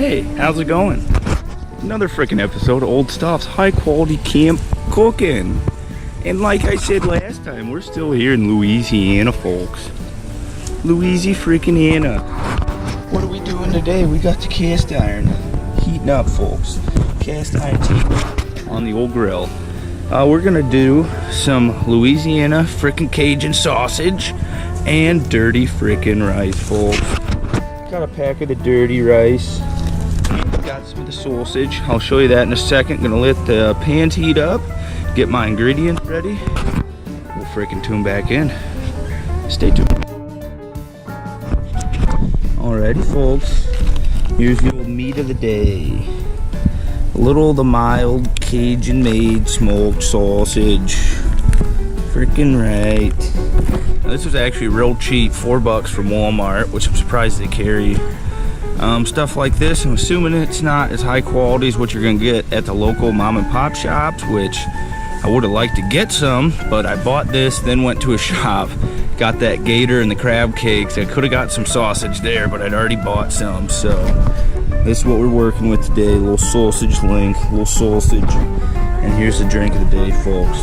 Hey, how's it going? Another freaking episode of Old Stuff's high quality camp cooking. And like I said last time, we're still here in Louisiana, folks. Louisiana. What are we doing today? We got the cast iron heating up, folks. Cast iron heating on the old grill. We're gonna do some Louisiana frickin' Cajun sausage and dirty frickin' rice, folks. Got a pack of the dirty rice. Got some of the sausage. I'll show you that in a second. Gonna let the pans heat up. Get my ingredients ready. We'll frickin' tune back in. Stay tuned. Alrighty, folks. Here's the old meat of the day. A little of the mild Cajun-made smoked sausage. Frickin' right. Now, this was actually real cheap, $4 from Walmart, which I'm surprised they carry. Stuff like this, I'm assuming it's not as high quality as what you're gonna get at the local mom and pop shops, which I would have liked to get some, but I bought this, then went to a shop, got that gator and the crab cakes. I could have got some sausage there, but I'd already bought some, so this is what we're working with today. A little sausage link, a little sausage, and here's the drink of the day, folks.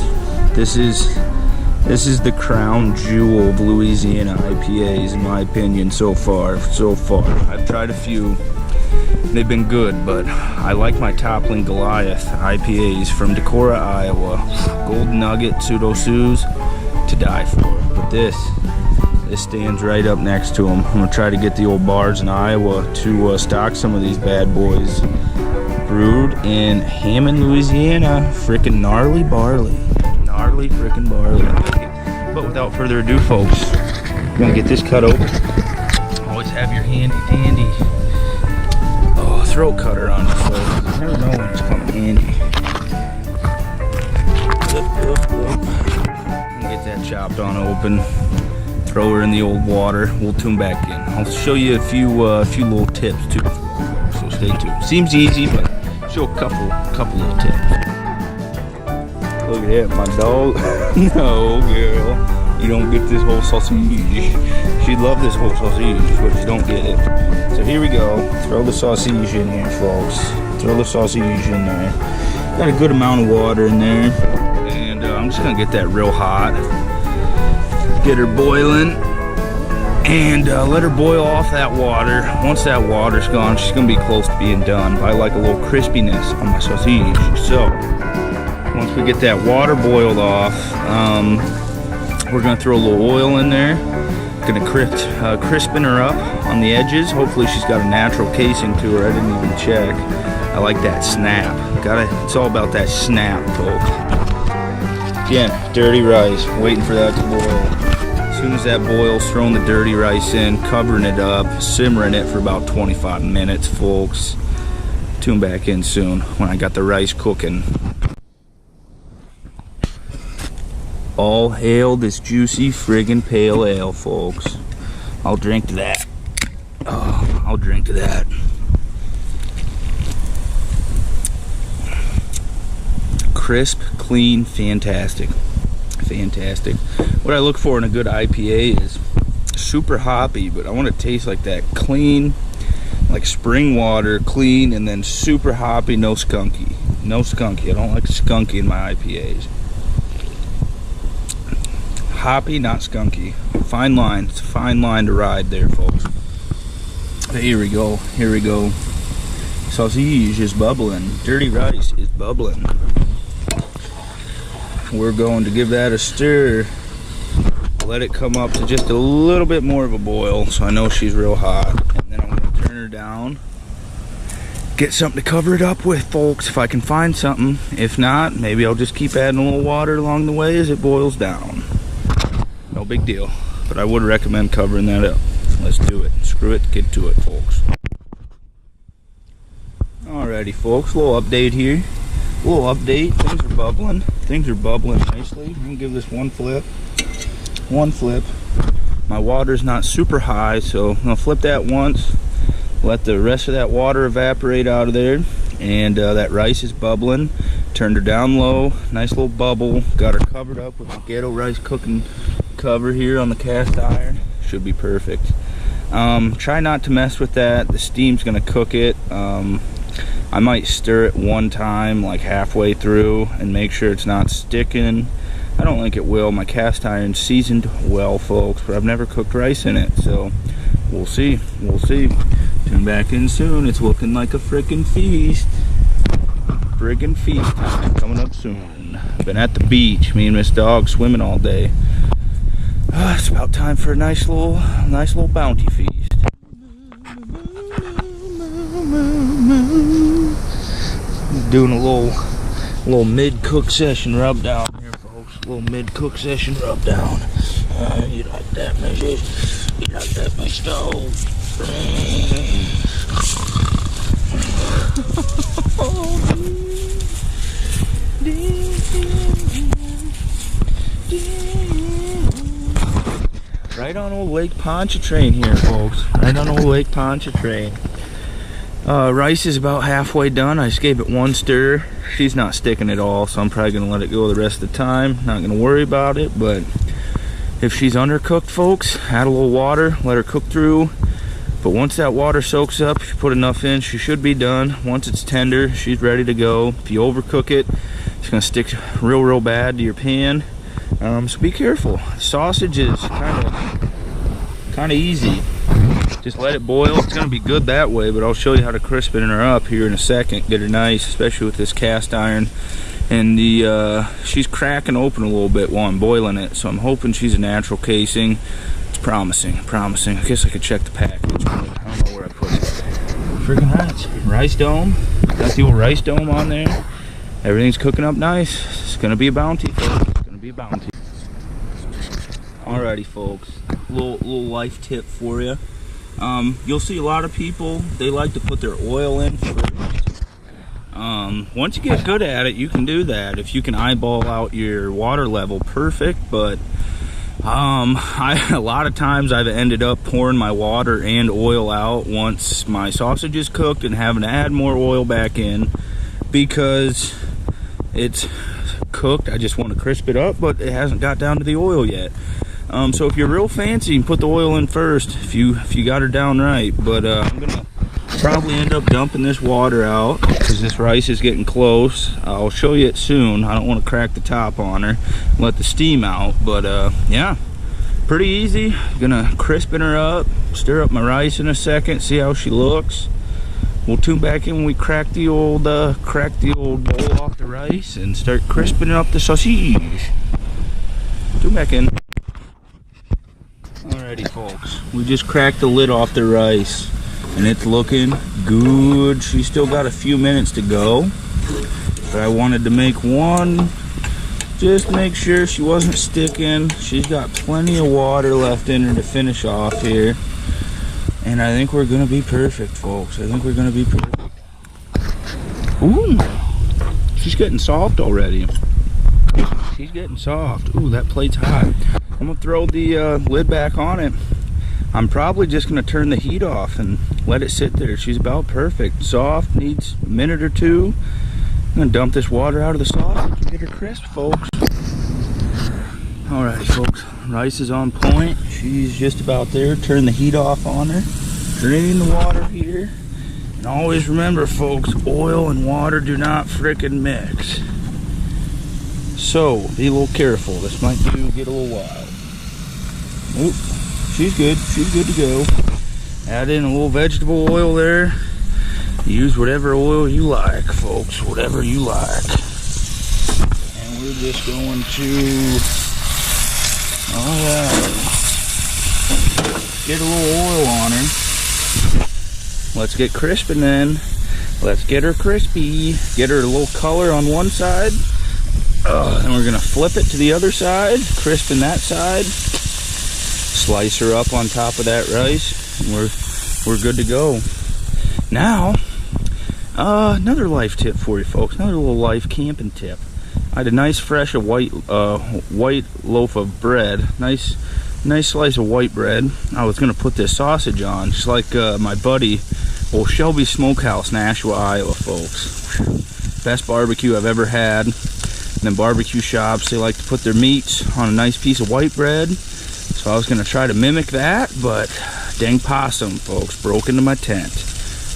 This is the crown jewel of Louisiana IPAs, in my opinion, so far. I've tried a few. They've been good, but I like my Toppling Goliath IPAs from Decorah, Iowa. Gold Nugget, Pseudo Suze, to die for. But this stands right up next to them. I'm gonna try to get the old bars in Iowa to stock some of these bad boys. Brewed in Hammond, Louisiana. Frickin' gnarly barley. Gnarly frickin' barley. But without further ado, folks, I'm gonna get this cut open. Always have your handy dandy throat cutter on it, folks. You never know when it's coming handy. Get that chopped on open. Throw her in the old water. We'll tune back in. I'll show you a few little tips too, so stay tuned. Seems easy, but show a couple little tips. Look at that, my dog. No, girl, you don't get this whole sausage. She'd love this whole sausage, but you don't get it. So here we go. Throw the sausage in here, folks. Throw the sausage in there. Got a good amount of water in there, and I'm just gonna get that real hot. Get her boiling, and let her boil off that water. Once that water's gone, she's gonna be close to being done. But I like a little crispiness on my sausage. So once we get that water boiled off, we're gonna throw a little oil in there. Gonna crispen her up on the edges. Hopefully she's got a natural casing to her. I didn't even check. I like that snap. It's all about that snap, folks. Again, dirty rice, waiting for that to boil. As soon as that boils, throwing the dirty rice in, covering it up, simmering it for about 25 minutes, folks. Tune back in soon when I got the rice cooking. All hail this juicy friggin' pale ale, folks. I'll drink to that. Oh, I'll drink to that. Crisp, clean, fantastic. Fantastic. What I look for in a good IPA is super hoppy, but I want it to taste like that clean, like spring water, clean, and then super hoppy, no skunky. No skunky. I don't like skunky in my IPAs. Hoppy, not skunky. Fine line. It's a fine line to ride there, folks. But here we go. Here we go. Sausage is bubbling. Dirty rice is bubbling. We're going to give that a stir. Let it come up to just a little bit more of a boil, so I know she's real hot. And then I'm going to turn her down. Get something to cover it up with, folks, if I can find something. If not, maybe I'll just keep adding a little water along the way as it boils down. No big deal, but I would recommend covering that up. Let's do it. Screw it, get to it, folks. Alrighty, folks, a little update here. A little update. Things are bubbling. Things are bubbling nicely. I'm gonna give this one flip. One flip. My water's not super high, so I'm gonna flip that once. Let the rest of that water evaporate out of there. And that rice is bubbling. Turned her down low. Nice little bubble. Got her covered up with the ghetto rice cooking cover here on the cast iron. Should be perfect. Try not to mess with that. The steam's gonna cook it. I might stir it one time, like halfway through, and make sure it's not sticking. I don't think it will. My cast iron's seasoned well, folks, but I've never cooked rice in it, so we'll see. We'll see. Tune back in soon. It's looking like a frickin' feast. Friggin' feast time coming up soon. Been at the beach, me and Miss Dog swimming all day. It's about time for a nice little bounty feast. Doing a little mid-cook session rub down here, folks. A little mid-cook session rub down. You like that, Missy? You like that, Miss Dog? Right on old Lake Pontchartrain here, folks. Right on old Lake Pontchartrain. Rice is about halfway done. I just gave it one stir. She's not sticking at all, so I'm probably gonna let it go the rest of the time. Not gonna worry about it, but if she's undercooked, folks, add a little water, let her cook through. But once that water soaks up, if you put enough in, she should be done. Once it's tender, she's ready to go. If you overcook it, it's gonna stick real bad to your pan. So be careful. Sausage is kind of easy. Just let it boil. It's gonna be good that way, but I'll show you how to crispen her up here in a second. Get her nice, especially with this cast iron. And she's cracking open a little bit while I'm boiling it, so I'm hoping she's a natural casing. It's promising. I guess I could check the package. I don't know where I put it. Freaking rats. Rice dome. Got the old rice dome on there. Everything's cooking up nice. It's gonna be a bounty, folks. It's gonna be a bounty. Alrighty, folks. Little life tip for you. You'll see a lot of people, they like to put their oil in first. Once you get good at it, you can do that if you can eyeball out your water level perfect, but a lot of times I've ended up pouring my water and oil out once my sausage is cooked and having to add more oil back in because it's cooked. I just want to crisp it up, but it hasn't got down to the oil yet. So if you're real fancy, you can put the oil in first if you got her down right. But I'm gonna probably end up dumping this water out because this rice is getting close. I'll show you it soon. I don't want to crack the top on her, let the steam out. But yeah, pretty easy. Gonna crispen her up, stir up my rice in a second, see how she looks. We'll tune back in when we crack the old bowl off the rice and start crisping up the sausage. Tune back in. Alrighty, folks, we just cracked the lid off the rice and it's looking good. She's still got a few minutes to go, but I wanted to make one, just make sure she wasn't sticking. She's got plenty of water left in her to finish off here, and I think we're gonna be perfect, folks. I think we're gonna be perfect. Ooh, she's getting soft already. She's getting soft. Ooh, that plate's hot. I'm gonna throw the lid back on it. I'm probably just gonna turn the heat off and let it sit there. She's about perfect. Soft, needs a minute or two. I'm gonna dump this water out of the sausage and get her crisp, folks. Alrighty, folks, rice is on point. She's just about there. Turn the heat off on her. Drain the water here. And always remember, folks, oil and water do not frickin' mix. So, be a little careful. This might get a little wild. Oop, she's good. She's good to go. Add in a little vegetable oil there. Use whatever oil you like, folks. Whatever you like. And we're just going to... Alright. Get a little oil on her. Let's get crisping then. Let's get her crispy. Get her a little color on one side. Then we're gonna flip it to the other side, crispen that side, slice her up on top of that rice, and we're good to go. Now, another life tip for you folks, another little life camping tip. I had a nice fresh white loaf of bread, nice slice of white bread. I was gonna put this sausage on, just like my buddy, old Shelby Smokehouse in Nashua, Iowa, folks. Best barbecue I've ever had. And then barbecue shops, they like to put their meats on a nice piece of white bread. So I was gonna try to mimic that, but dang possum, folks, broke into my tent.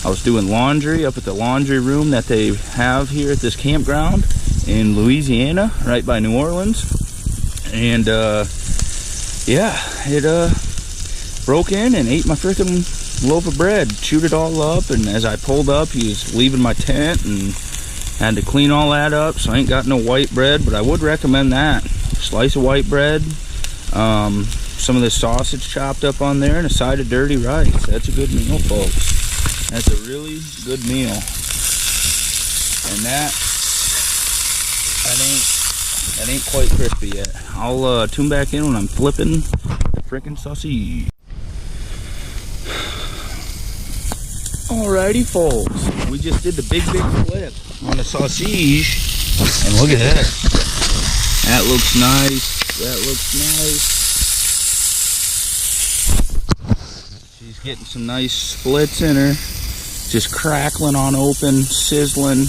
I was doing laundry up at the laundry room that they have here at this campground in Louisiana, right by New Orleans. And yeah, it broke in and ate my freaking loaf of bread, chewed it all up. And as I pulled up, he was leaving my tent and had to clean all that up. So I ain't got no white bread, but I would recommend that. Slice of white bread, some of the sausage chopped up on there, and a side of dirty rice. That's a good meal, folks. That's a really good meal. And that ain't quite crispy yet. I'll tune back in when I'm flipping the frickin' sausage. Alrighty, folks. We just did the big flip on the sausage. And look at that. That looks nice. That looks nice. She's getting some nice splits in her. Just crackling on open, sizzling.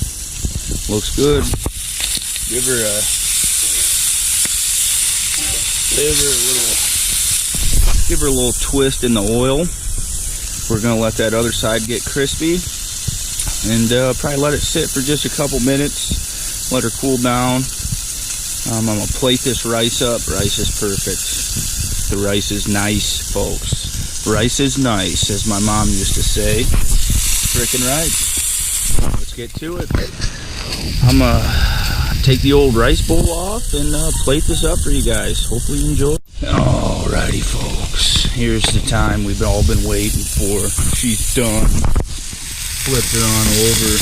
Looks good. Give her a little twist in the oil. We're gonna let that other side get crispy, and probably let it sit for just a couple minutes. Let her cool down. I'm gonna plate this rice up. Rice is perfect. The rice is nice, folks. Rice is nice, as my mom used to say. Frickin' right. Let's get to it. I'm gonna take the old rice bowl off and plate this up for you guys. Hopefully you enjoy. Alrighty, folks. Here's the time we've all been waiting for. She's done. Flipped her on over.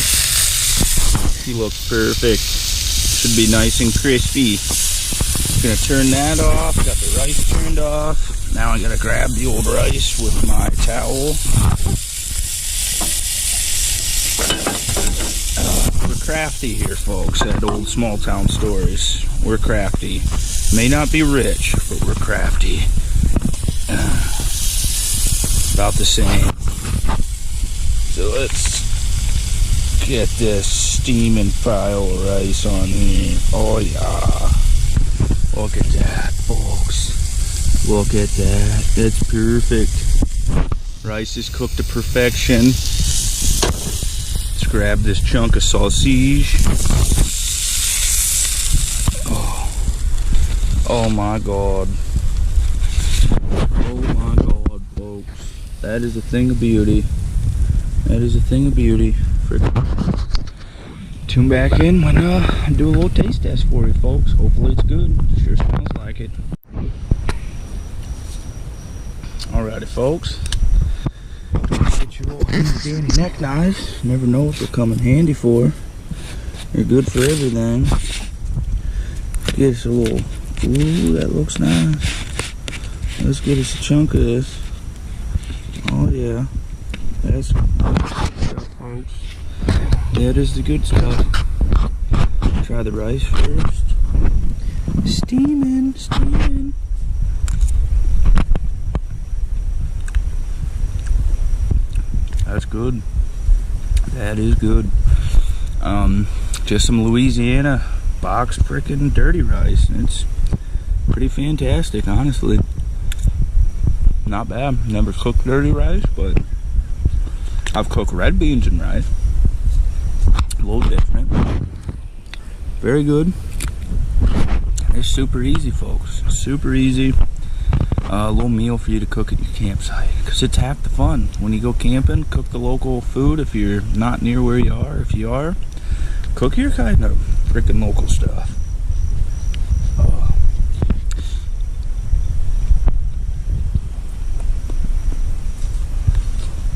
She looks perfect. Should be nice and crispy. Gonna turn that off. Got the rice turned off. Now I gotta grab the old rice with my towel. We're crafty here, folks, at Old Small Town Stories. We're crafty. May not be rich, but we're crafty. About the same. So let's get this steaming pile of rice on here. Oh yeah. Look at that, folks. Look at that. That's perfect. Rice is cooked to perfection. Let's grab this chunk of sausage. Oh my god. Oh my god, folks. That is a thing of beauty. That is a thing of beauty. Tune back in when I do a little taste test for you, folks. Hopefully it's good. Sure smells like it. Alrighty, folks. Get your little handy dandy neck knives. Never know what they'll come in handy for. They're good for everything. Get us a little. Ooh, that looks nice. Let's get us a chunk of this. Oh yeah. That's good stuff, folks. That is the good stuff. Try the rice first. Steaming, steaming. That's good. That is good. Just some Louisiana box frickin' dirty rice. It's pretty fantastic, honestly. Not bad. Never cooked dirty rice, but I've cooked red beans and rice. A little different. Very good. It's super easy, folks. Super easy. A little meal for you to cook at your campsite, because it's half the fun. When you go camping, cook the local food. If you're not near where you are, if you are, cook your kind of freaking local stuff.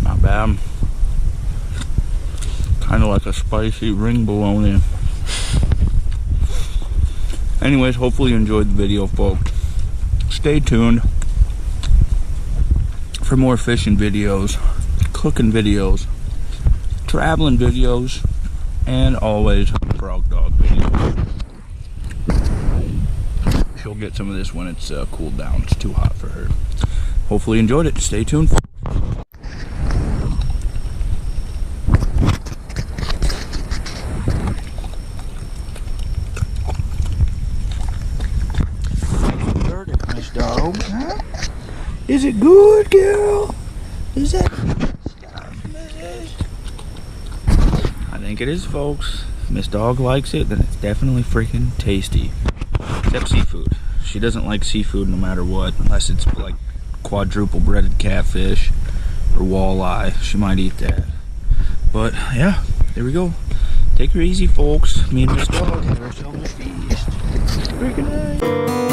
Not bad. Kind of like a spicy ring bologna. Anyways, hopefully you enjoyed the video, folks. Stay tuned for more fishing videos, cooking videos, traveling videos, and always frog dog videos. She'll get some of this when it's cooled down. It's too hot for her. Hopefully you enjoyed it. Stay tuned. Dog, huh? Is it good, girl? Is that? I think it is, folks. If Miss Dog likes it, then it's definitely freaking tasty. Except seafood. She doesn't like seafood no matter what, unless it's like quadruple breaded catfish or walleye. She might eat that. But yeah, there we go. Take her easy, folks. Me and Miss Dog have ourselves a feast. Freaking nice.